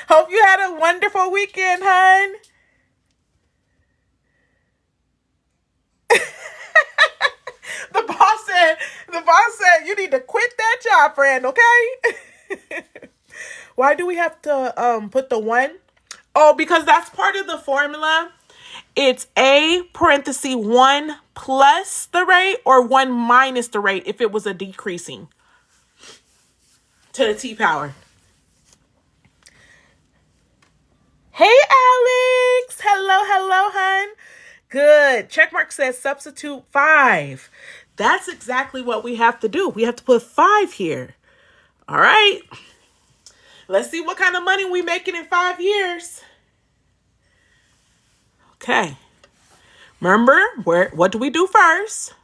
Hope you had a wonderful weekend, hun. The boss said you need to quit that job, friend, okay? Why do we have to put the 1? Oh, because that's part of the formula. It's A parenthesis 1 plus the rate or 1 minus the rate if it was a decreasing to the T power. Hey, Alex. Hello, hun. Good. Checkmark says substitute 5. That's exactly what we have to do. We have to put 5 here. All right. Let's see what kind of money we making in 5 years. Okay. Remember, what do we do first?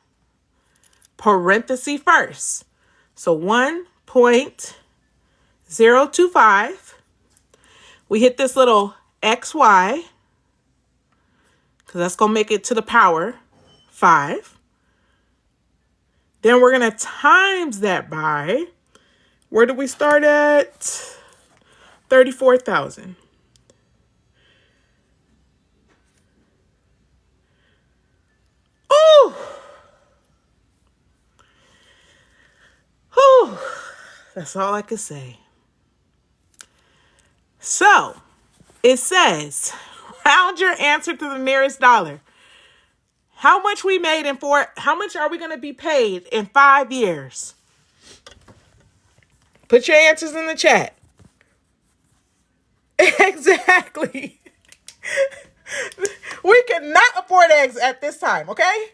Parenthesis first. So 1.025. We hit this little XY. Because that's going to make it to the power 5. Then we're going to times that by, where do we start at? 34,000. Ooh. Whew. That's all I can say. So, it says, round your answer to the nearest dollar. How much we made how much are we going to be paid in 5 years? Put your answers in the chat. Exactly. at this time, okay?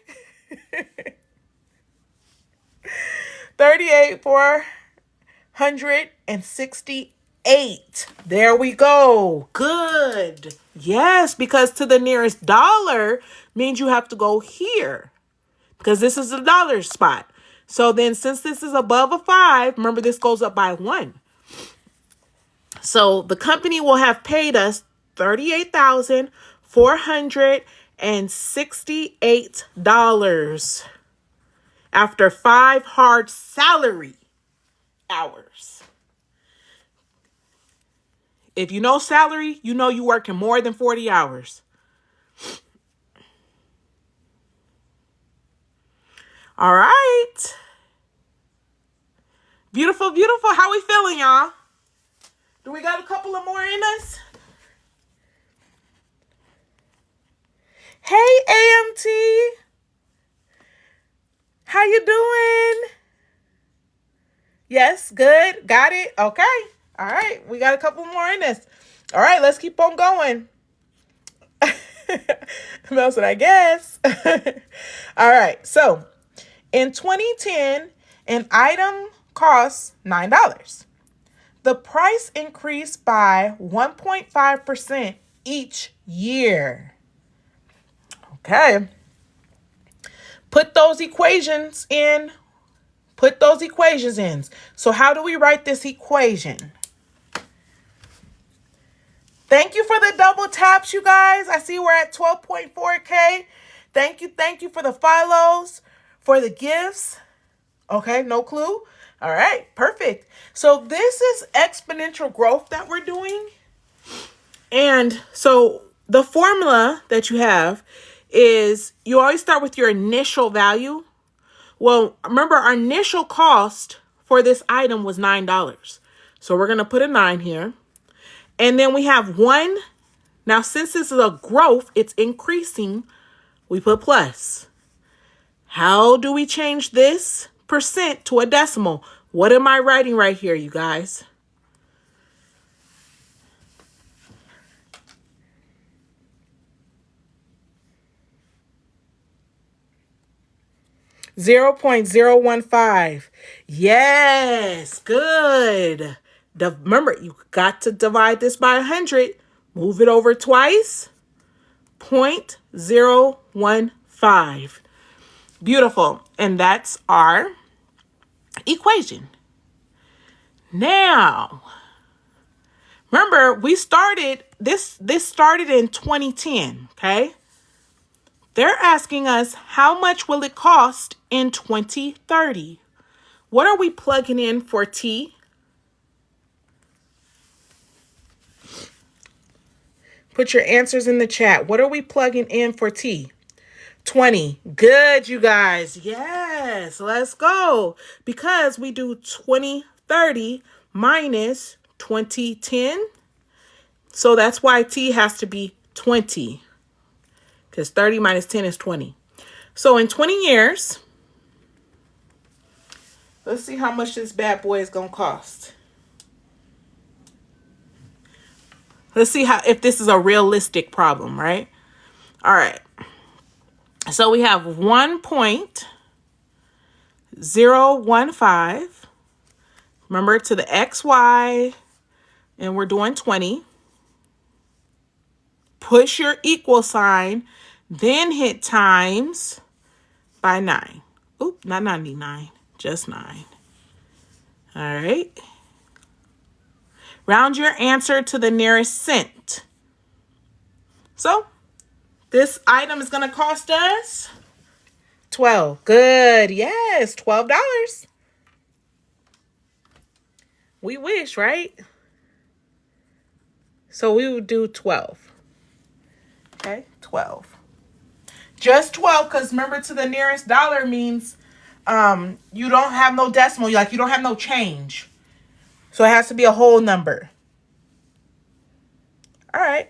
38,468. There we go. Good. Yes, because to the nearest dollar means you have to go here because this is the dollar spot. So then since this is above a 5, remember this goes up by 1. So the company will have paid us $38,468 after 5 hard salary hours. If you know salary, you know you're working more than 40 hours. All right. Beautiful, beautiful. How we feeling, y'all? Do we got a couple of more in us? Hey, AMT. How you doing? Yes, good. Got it? Okay. All right. We got a couple more in this. All right, let's keep on going. Mel said, I guess. All right. So, in 2010, an item costs $9. The price increased by 1.5% each year. Okay. Put those equations in. Put those equations in. So how do we write this equation? Thank you for the double taps, you guys. I see we're at 12.4K. Thank you for the follows, for the gifts. Okay, no clue. All right, perfect. So this is exponential growth that we're doing. And so the formula that you have is you always start with your initial value. Well, remember our initial cost for this item was $9. So we're going to put a 9 here. And then we have 1. Now, since this is a growth, it's increasing. We put plus. How do we change this percent to a decimal? What am I writing right here, you guys? $0.015. Yes, good. Remember, you got to divide this by 100. Move it over twice. 0.015. Beautiful. And that's our equation. Now, remember, we started, this started in 2010, okay? They're asking us, how much will it cost in 2030? What are we plugging in for T? Put your answers in the chat. What are we plugging in for T? 20. Good, you guys. Yes, let's go. Because we do 2030 minus 2010. So that's why T has to be 20. Because 30 minus 10 is 20. So in 20 years, let's see how much this bad boy is going to cost. Let's see if this is a realistic problem, right? All right. So we have 1.015. Remember, to the XY, and we're doing 20. Push your equal sign, then hit times by 9. Oop, not 99, just 9. All right. Round your answer to the nearest cent. So this item is going to cost us 12. Good. Yes, $12. We wish, right? So we would do 12. Okay, 12. Just 12, because remember, to the nearest dollar means you don't have no decimal. You don't have no change. So it has to be a whole number. All right.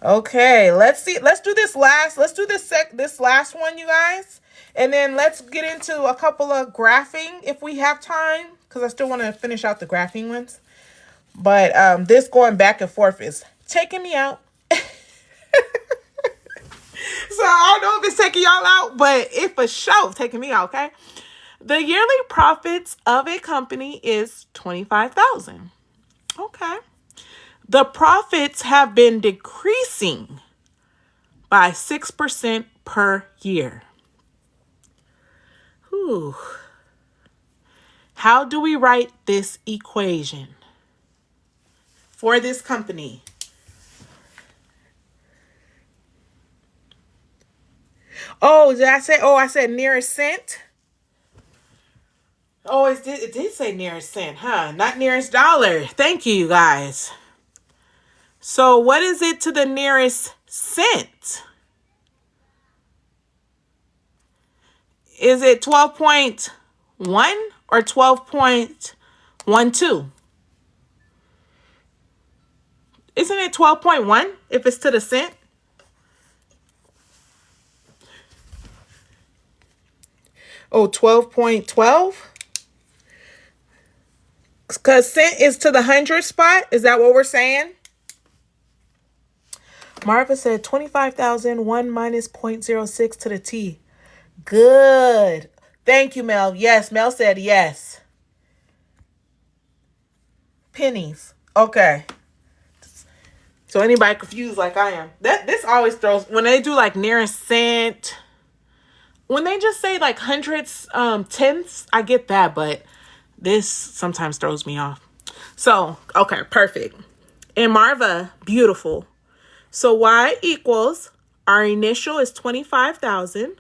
Okay, let's see. Let's do this last. Let's do this last one, you guys. And then let's get into a couple of graphing if we have time, because I still want to finish out the graphing ones. But this going back and forth is taking me out. So I don't know if it's taking y'all out, but it for sure taking me out, okay? The yearly profits of a company is $25,000. Okay. The profits have been decreasing by 6% per year. Whew. How do we write this equation for this company? Oh, did I say? Oh, I said nearest cent. Oh, it did say nearest cent, huh? Not nearest dollar. Thank you, guys. So what is it to the nearest cent? Is it 12.1 or 12.12? Isn't it 12.1 if it's to the cent? Oh, 12.12? Because cent is to the hundred spot? Is that what we're saying? Marva said 25,001 minus 0.06 to the T. Good. Thank you, Mel. Yes, Mel said yes. Pennies. Okay. So anybody confused like I am. This always throws, when they do like nearest cent, when they just say like hundreds, tenths, I get that, but this sometimes throws me off. So, okay, perfect. And Marva, beautiful. So Y equals, our initial is 25,000.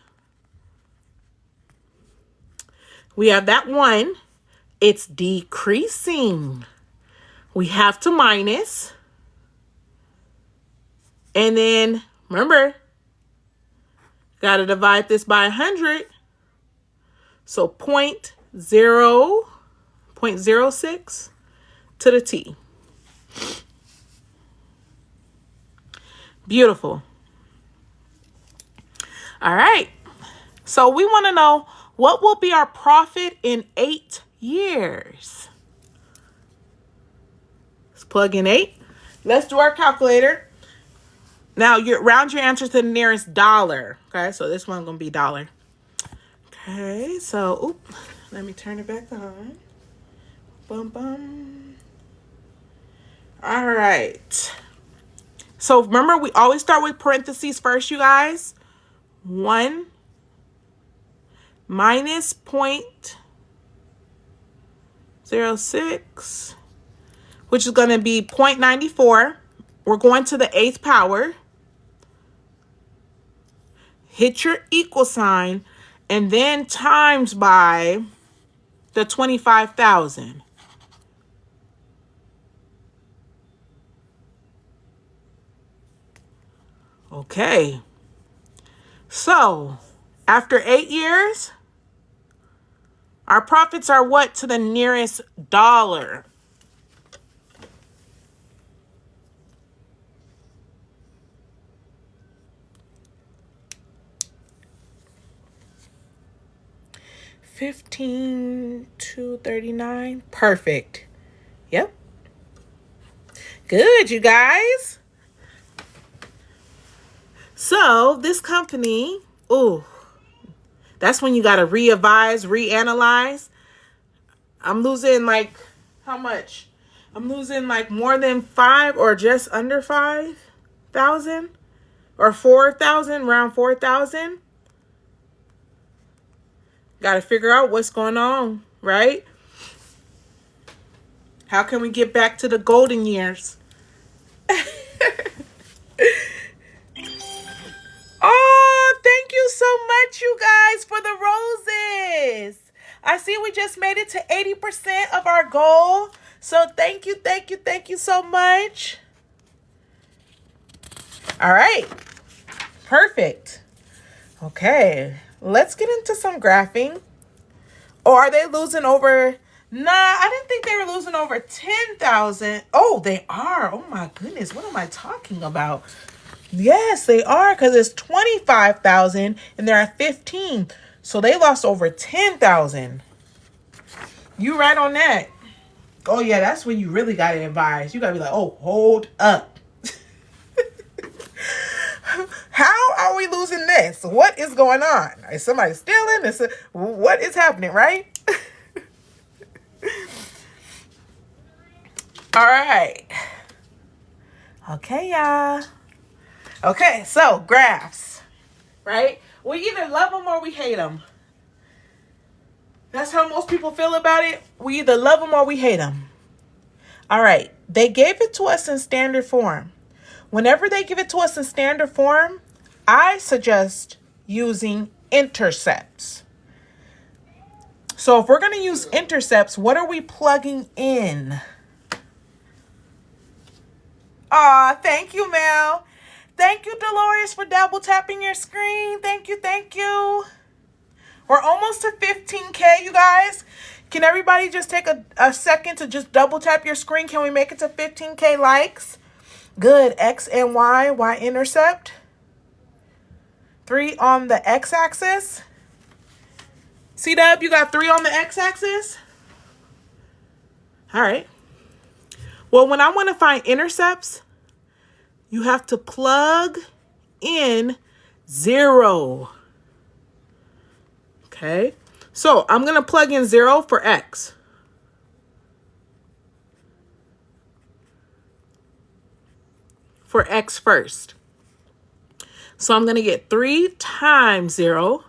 We have that 1. It's decreasing. We have to minus. And then, remember, got to divide this by 100. So 0.06 to the T. Beautiful. All right. So we want to know, what will be our profit in 8 years? Let's plug in 8. Let's do our calculator. Now, round your answer to the nearest dollar. Okay, so this one's going to be dollar. Okay, so, let me turn it back on. Bum, bum. All right. So, remember, we always start with parentheses first, you guys. 1 minus 0.06, which is going to be 0.94. We're going to the 8th power. Hit your equal sign, and then times by the 25,000. Okay. So, after 8 years, our profits are what to the nearest dollar? $15,239. Perfect. Yep. Good, you guys. So this company, that's when you got to reanalyze. I'm losing like, how much? I'm losing like more than 5 or just under 5,000 or 4,000, around 4,000. Got to figure out what's going on, right? How can we get back to the golden years? Oh, thank you so much, you guys, for the roses. I see we just made it to 80% of our goal. So thank you so much. All right. Perfect. Okay. Let's get into some graphing. Oh, are they losing over? Nah, I didn't think they were losing over 10,000. Oh, they are. Oh my goodness. What am I talking about? Yes, they are, because it's 25,000 and they're at 15. So they lost over 10,000. You right on that. Oh yeah, that's when you really got to advise. You got to be like, oh, hold up. How are we we losing this? What is going on? Is somebody stealing? What is happening, right? All right. Okay, y'all. Okay, so graphs, right? We either love them or we hate them. That's how most people feel about it. We either love them or we hate them. All right. They gave it to us in standard form. Whenever they give it to us in standard form, I suggest using intercepts. So if we're going to use intercepts, what are we plugging in? Aw, thank you, Mel. Thank you, Dolores, for double tapping your screen. Thank you, thank you. We're almost to 15K, you guys. Can everybody just take a second to just double tap your screen? Can we make it to 15K likes? Good. X and Y, y-intercept. 3 on the x-axis. C-Dub, you got 3 on the x-axis? All right. Well, when I want to find intercepts, you have to plug in 0. Okay. So I'm going to plug in 0 for x. For x first. So I'm going to get 3 times 0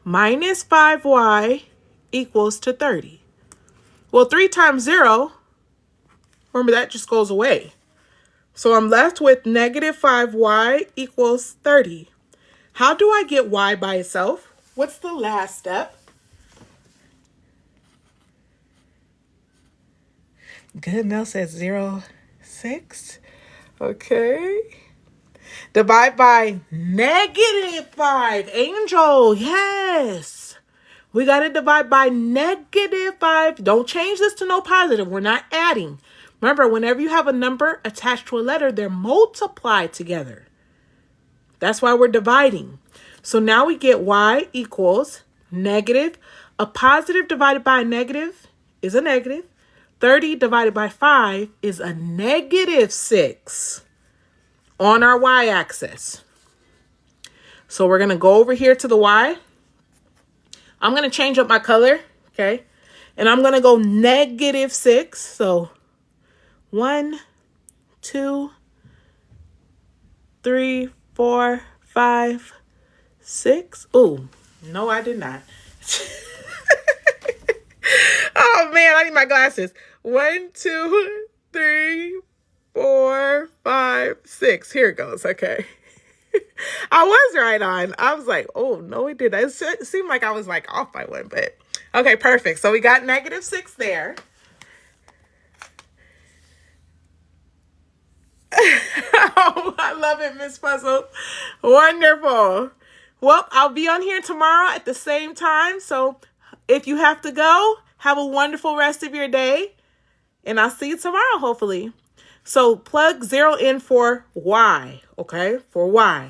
minus 5y equals to 30. Well, 3 times 0, remember that just goes away. So I'm left with negative 5y equals 30. How do I get y by itself? What's the last step? Good, Mel says 0, 6. Okay. Divide by negative 5. Angel, yes. We got to divide by negative 5. Don't change this to no positive. We're not adding. Remember, whenever you have a number attached to a letter, they're multiplied together. That's why we're dividing. So now we get y equals negative. A positive divided by a negative is a negative. 30 divided by 5 is a negative 6 on our y-axis. So we're going to go over here to the y. I'm going to change up my color, okay? And I'm going to go negative 6. So 1, 2, 3, 4, 5, 6. Oh, no, I did not. Oh, man, I need my glasses. 1, 2, 3, 4, 5, 6. Here it goes. Okay. I was right on. I was like, oh, no, it didn't. It seemed like I was like off by 1, but okay, perfect. So we got negative 6 there. Oh, I love it, Miss Puzzle. Wonderful. Well, I'll be on here tomorrow at the same time. So if you have to go, have a wonderful rest of your day. And I'll see you tomorrow, hopefully. So plug 0 in for y, okay? For y.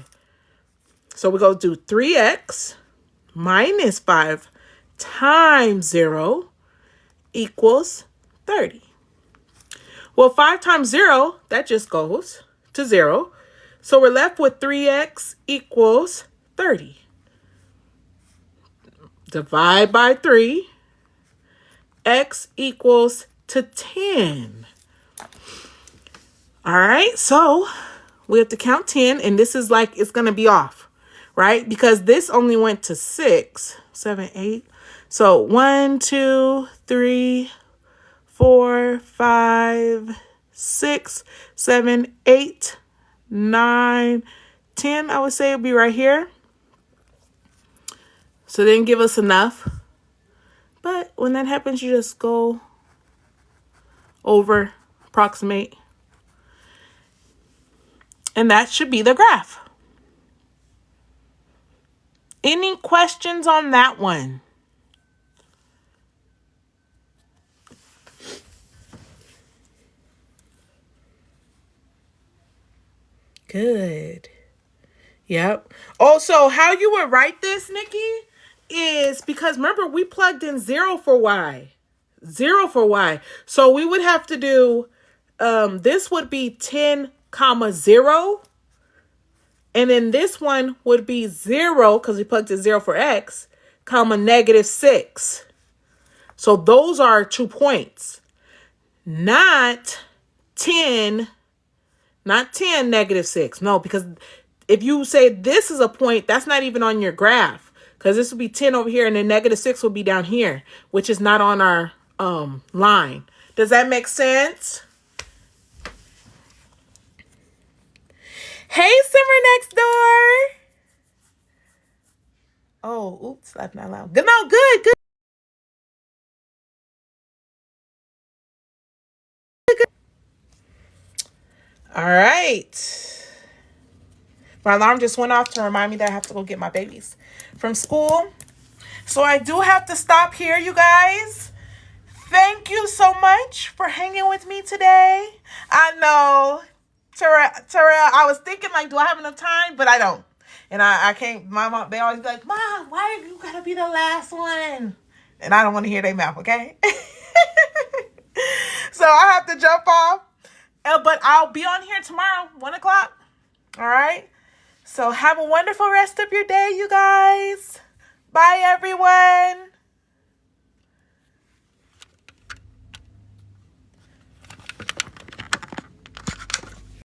So we go do 3x minus 5 times 0 equals 30. Well, 5 times 0, that just goes to 0. So we're left with 3x equals 30. Divide by 3. X equals to 10. All right, so we have to count 10, and this is like it's going to be off, right? Because this only went to 6, 7, 8. So 1, 2, 3, 4, 5, 6, 7, 8, 9, 10. I would say it'll be right here. So they didn't give us enough. But when that happens, you just go over, approximate. And that should be the graph. Any questions on that one? Good. Yep. Also, how you would write this, Nikki, is because remember we plugged in 0 for y. 0 for y. So we would have to do, this would be 10, comma 0. And then this one would be 0, because we plugged in 0 for x, comma, -6. So those are 2 points. Not 10, -6. No, because if you say this is a point, that's not even on your graph. Because this would be 10 over here, and then -6 will be down here, which is not on our line. Does that make sense? Hey, Simmer next door. Oh, oops, that's not loud. Good, no, good, good. All right. My alarm just went off to remind me that I have to go get my babies from school. So I do have to stop here, you guys. Thank you so much for hanging with me today. I know, Terrell, I was thinking, like, do I have enough time? But I don't. And I can't, my mom, they always be like, Mom, why you gotta be the last one? And I don't want to hear their mouth, okay? So I have to jump off. But I'll be on here tomorrow, 1 o'clock. All right? So have a wonderful rest of your day, you guys. Bye, everyone.